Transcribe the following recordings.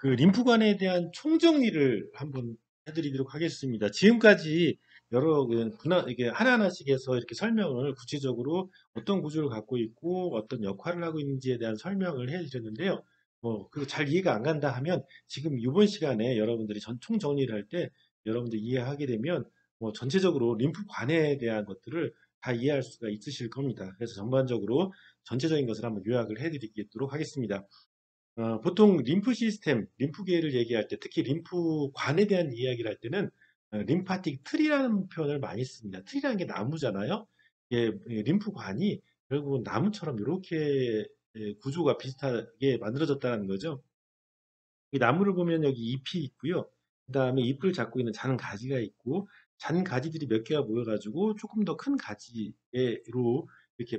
그 림프관에 대한 총정리를 한번 해드리도록 하겠습니다. 지금까지 여러 이게 하나하나씩 해서 이렇게 설명을 구체적으로 어떤 구조를 갖고 있고 어떤 역할을 하고 있는지에 대한 설명을 해드렸는데요. 그거 잘 이해가 안 간다 하면 지금 이번 시간에 여러분들이 총정리를 할 때 여러분들 이해하게 되면 전체적으로 림프관에 대한 것들을 다 이해할 수가 있으실 겁니다. 그래서 전반적으로 전체적인 것을 한번 요약을 해드리도록 하겠습니다. 보통 림프 시스템, 림프계를 얘기할 때, 특히 림프관에 대한 이야기를 할 때는 림파틱 트리라는 표현을 많이 씁니다. 트리라는 게 나무잖아요. 림프관이 결국은 나무처럼 이렇게 구조가 비슷하게 만들어졌다는 거죠. 이 나무를 보면 여기 잎이 있고요. 그 다음에 잎을 잡고 있는 작은 가지가 있고, 작은 가지들이 몇 개가 모여가지고 조금 더 큰 가지로 이렇게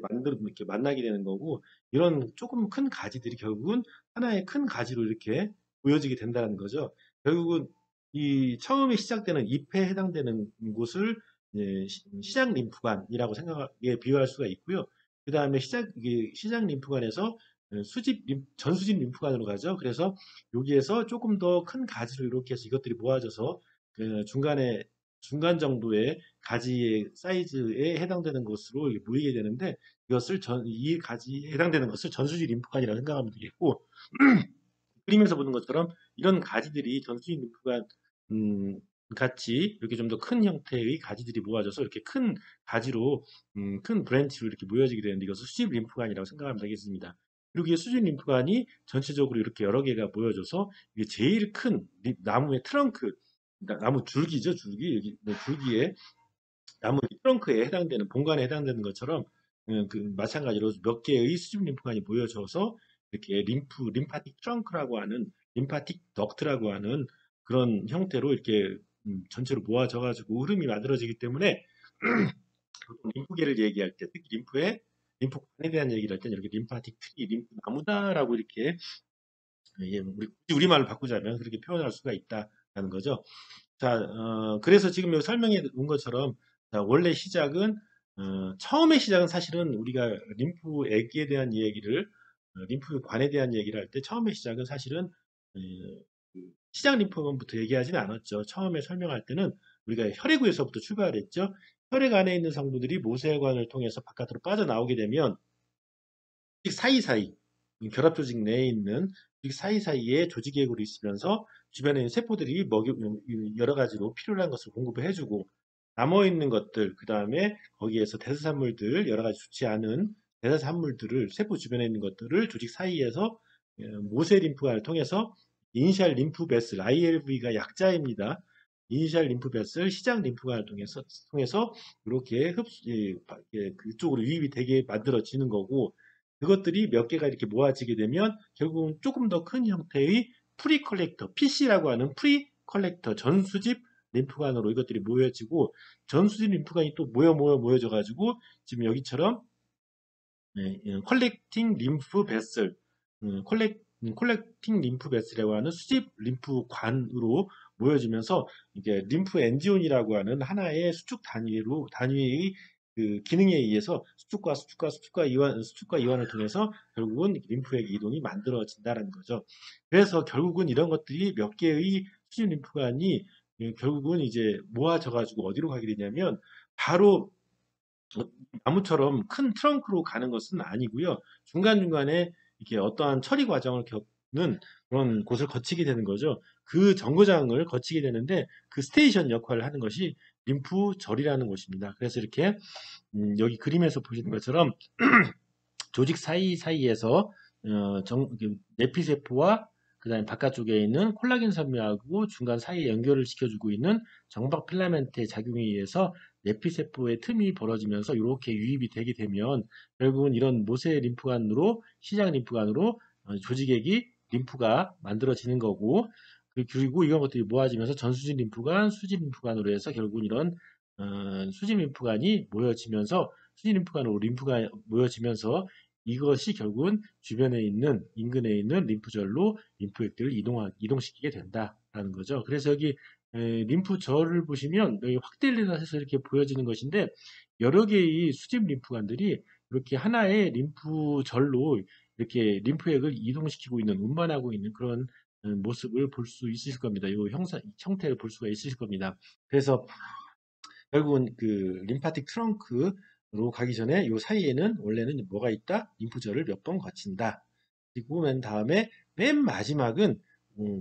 만나게 되는 거고, 이런 조금 큰 가지들이 결국은 하나의 큰 가지로 이렇게 보여지게 된다는 거죠. 결국은 이 처음에 시작되는 잎에 해당되는 곳을 시작 림프관이라고 생각에 비유할 수가 있고요. 그 다음에 시작 림프관에서 전수집 림프관으로 가죠. 그래서 여기에서 조금 더 큰 가지로 이렇게 해서 이것들이 모아져서 그 중간 정도의 가지의 사이즈에 해당되는 것으로 모이게 되는데 이 가지에 해당되는 것을 전수지 림프관이라고 생각하면 되겠고 그림에서 보는 것처럼 이런 가지들이 전수지 림프관 음, 같이 이렇게 좀 더 큰 형태의 가지들이 모아져서 이렇게 큰 가지로 큰 브랜치로 이렇게 모여지게 되는데 이것을 수집 림프관이라고 생각하면 되겠습니다. 그리고 이 수집 림프관이 전체적으로 이렇게 여러 개가 모여져서 이게 제일 큰 나무의 트렁크, 나무 줄기죠, 줄기. 여기 줄기에 나무 트렁크에 해당되는 본관에 해당되는 것처럼 마찬가지로 몇 개의 수집 림프관이 모여져서 이렇게 림파틱 트렁크라고 하는 림파틱 덕트라고 하는 그런 형태로 이렇게 전체로 모아져 가지고 흐름이 만들어지기 때문에 보통 림프계를 얘기할 때 특히 림프관에 대한 얘기를 할 때는 이렇게 림파틱 트리, 림프 나무다라고 이렇게 우리말로 바꾸자면 그렇게 표현할 수가 있다라는 거죠. 자, 그래서 지금 여기 설명해 온 것처럼, 자, 원래 시작은, 처음의 시작은 사실은 우리가 림프액에 대한 얘기를, 림프관에 대한 얘기를 할 때 처음의 시작은 사실은, 그 시작 림프관부터 얘기하지는 않았죠. 처음에 설명할 때는 우리가 혈액구에서부터 출발했죠. 혈액 안에 있는 성분들이 모세혈관을 통해서 바깥으로 빠져나오게 되면, 사이사이, 결합 조직 내에 있는 사이사이에 조직액으로 있으면서 주변에 있는 세포들이 여러 가지로 필요한 것을 공급을 해주고 남아있는 것들, 그 다음에 거기에서 대사산물들, 여러 가지 좋지 않은 대사산물들을 세포 주변에 있는 것들을 조직 사이에서 모세 림프관을 통해서 이니셜 림프 베슬, ILV가 약자입니다. 이니셜 림프 베슬, 시작 림프관을 통해서 이렇게 그쪽으로 유입이 되게 만들어지는 거고 그것들이 몇 개가 이렇게 모아지게 되면 결국은 조금 더 큰 형태의 프리 컬렉터, PC라고 하는 프리 컬렉터 전수집 림프관으로 이것들이 모여지고 전수집 림프관이 또 모여져 가지고 지금 여기처럼 컬렉팅 림프 베슬, 컬렉팅 림프 베슬이라고 하는 수집 림프관으로 모여지면서 이게 림프 엔지온이라고 하는 하나의 수축 단위의 그 기능에 의해서 수축과 이완을 통해서 결국은 림프의 이동이 만들어진다는 거죠. 그래서 결국은 이런 것들이 몇 개의 수집 림프관이 결국은 이제 모아져 가지고 어디로 가게 되냐면 바로 나무처럼 큰 트렁크로 가는 것은 아니고요. 중간중간에 이렇게 어떠한 처리 과정을 겪는 그런 곳을 거치게 되는 거죠. 그 정거장을 거치게 되는데 그 스테이션 역할을 하는 것이 림프절이라는 곳입니다. 그래서 이렇게 여기 그림에서 보시는 것처럼 조직 사이사이에서 내피세포와 그다음에 바깥쪽에 있는 콜라겐 섬유하고 중간 사이에 연결을 시켜주고 있는 정박 필라멘트의 작용에 의해서 내피세포의 틈이 벌어지면서 이렇게 유입이 되게 되면 결국은 이런 모세 림프관으로 시작 림프관으로 조직액이 림프가 만들어지는 거고 그리고 이런 것들이 모아지면서 전수진 림프관, 수진 림프관으로 해서 결국은 이런 수진 림프관이 모여지면서 수진 림프관으로 림프가 모여지면서 이것이 결국은 주변에 있는 인근에 있는 림프절로 림프액들을 이동시키게 된다라는 거죠. 그래서 여기 림프절을 보시면 여기 확대를 해서 이렇게 보여지는 것인데 여러 개의 수집 림프관들이 이렇게 하나의 림프절로 이렇게 림프액을 이동시키고 있는 운반하고 있는 그런 모습을 볼 수 있으실 겁니다. 이 형태를 볼 수가 있으실 겁니다. 그래서 결국은 그 림파틱 트렁크로 가기 전에 이 사이에는 원래는 뭐가 있다? 림프절을 몇 번 거친다. 그리고 맨 다음에 맨 마지막은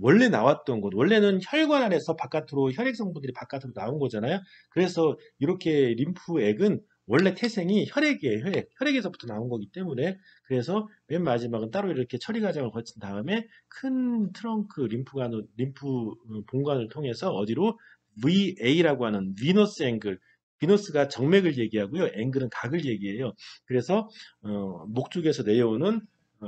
원래 나왔던 곳, 원래는 혈관 안에서 바깥으로 혈액 성분들이 바깥으로 나온 거잖아요. 그래서 이렇게 림프액은 원래 태생이 혈액이에요. 혈액에서부터 나온 거기 때문에 그래서 맨 마지막은 따로 이렇게 처리 과정을 거친 다음에 큰 트렁크 림프 본관을 통해서 어디로 VA라고 하는 비너스 앵글, 비너스가 정맥을 얘기하고요. 앵글은 각을 얘기해요. 그래서 목 쪽에서 내려오는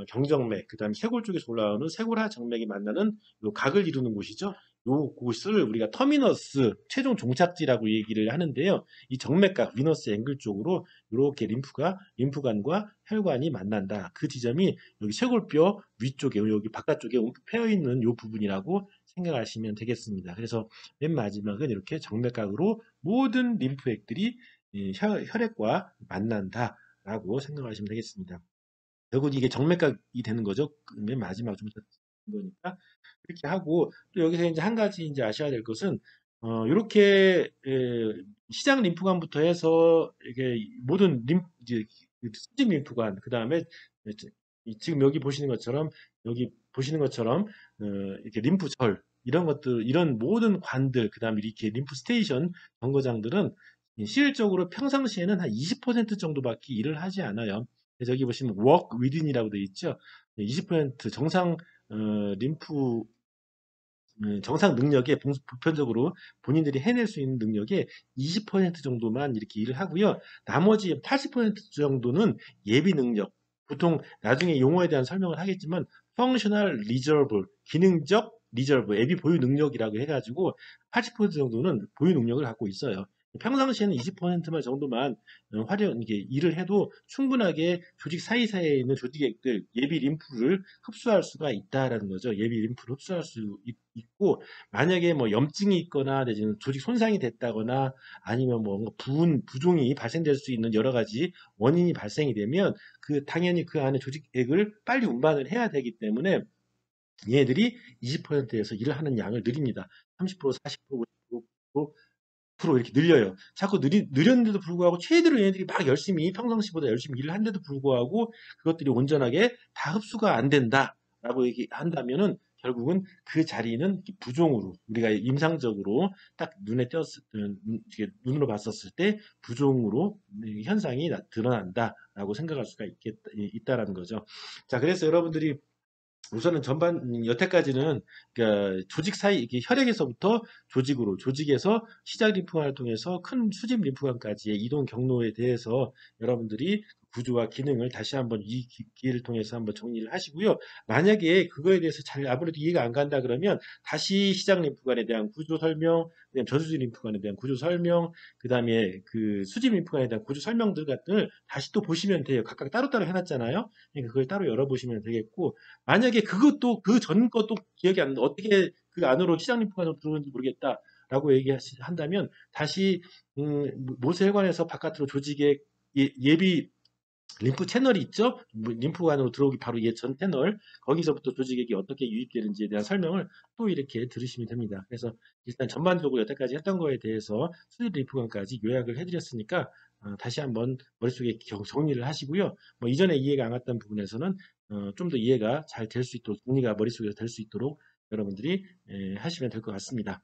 경정맥, 그 다음에 쇄골 쪽에서 올라오는 쇄골하 정맥이 만나는 요 각을 이루는 곳이죠. 요 곳을 우리가 터미너스, 최종 종착지라고 얘기를 하는데요. 이 정맥각, 비너스 앵글 쪽으로 이렇게 림프관과 혈관이 만난다. 그 지점이 여기 쇄골뼈 위쪽에, 여기 바깥쪽에 움푹 패여 있는 요 부분이라고 생각하시면 되겠습니다. 그래서 맨 마지막은 이렇게 정맥각으로 모든 림프액들이 혈액과 만난다라고 생각하시면 되겠습니다. 결국 이게 정맥각이 되는 거죠. 맨 마지막 좀 거니까 이렇게 하고 또 여기서 이제 한 가지 이제 아셔야 될 것은 이렇게 시장 림프관부터 해서 이게 모든 이제 수직 림프관 그 다음에 지금 여기 보시는 것처럼 이렇게 림프절 이런 것들 이런 모든 관들 그 다음에 이렇게 림프 스테이션 정거장들은 실질적으로 평상시에는 한 20% 정도밖에 일을 하지 않아요. 그래서 여기 보시면 work within이라고 되어 있죠. 20% 림프 정상 능력에 보편적으로 본인들이 해낼 수 있는 능력의 20% 정도만 이렇게 일을 하고요. 나머지 80% 정도는 예비 능력. 보통 나중에 용어에 대한 설명을 하겠지만 functional reserve, 기능적 리저브, 예비 보유 능력이라고 해가지고 80% 정도는 보유 능력을 갖고 있어요. 평상시에는 20%만 정도만 이게 일을 해도 충분하게 조직 사이사이에 있는 조직액들, 예비 림프를 흡수할 수가 있다라는 거죠. 예비 림프를 흡수할 수 있고, 만약에 뭐 염증이 있거나 내지는 조직 손상이 됐다거나 아니면 뭐 부종이 발생될 수 있는 여러 가지 원인이 발생이 되면 당연히 그 안에 조직액을 빨리 운반을 해야 되기 때문에 얘들이 20%에서 일을 하는 양을 늘립니다. 30%, 40%, 50% 이렇게 늘려요. 자꾸 느렸는데도 불구하고 최대로 얘네들이 막 열심히 평상시보다 열심히 일을 한데도 불구하고 그것들이 온전하게 다 흡수가 안 된다라고 얘기한다면은 결국은 그 자리는 부종으로 우리가 임상적으로 딱 눈으로 봤었을 때 부종으로 현상이 드러난다라고 생각할 수가 있다라는 거죠. 자, 그래서 여러분들이 우선은 여태까지는 그러니까 조직 사이 이게 혈액에서부터 조직으로 조직에서 시작 림프관을 통해서 큰 수직 림프관까지의 이동 경로에 대해서 여러분들이 구조와 기능을 다시 한번 이 기회를 통해서 한번 정리를 하시고요. 만약에 그거에 대해서 잘 아무래도 이해가 안 간다 그러면 다시 시작 림프관에 대한 구조 설명, 그다음 저수지 림프관에 대한 구조 설명, 그다음에 그 수직 림프관에 대한 구조 설명들 같은 걸 다시 또 보시면 돼요. 각각 따로따로 해놨잖아요. 그러니까 그걸 따로 열어보시면 되겠고 만약에 그것도 그 전 것도 기억이 안 나. 어떻게 그 안으로 시장 림프관으로 들어오는지 모르겠다라고 얘기한다면 다시 모세혈관에서 바깥으로 조직의 예비 림프 채널이 있죠. 림프관으로 들어오기 바로 전 채널 거기서부터 조직액이 어떻게 유입되는지에 대한 설명을 또 이렇게 들으시면 됩니다. 그래서 일단 전반적으로 여태까지 했던 거에 대해서 수직 림프관까지 요약을 해드렸으니까 다시 한번 머릿속에 정리를 하시고요. 뭐 이전에 이해가 안 갔던 부분에서는 좀 더 이해가 잘 될 수 있도록 정리가 머릿속에서 될 수 있도록 여러분들이 하시면 될 것 같습니다.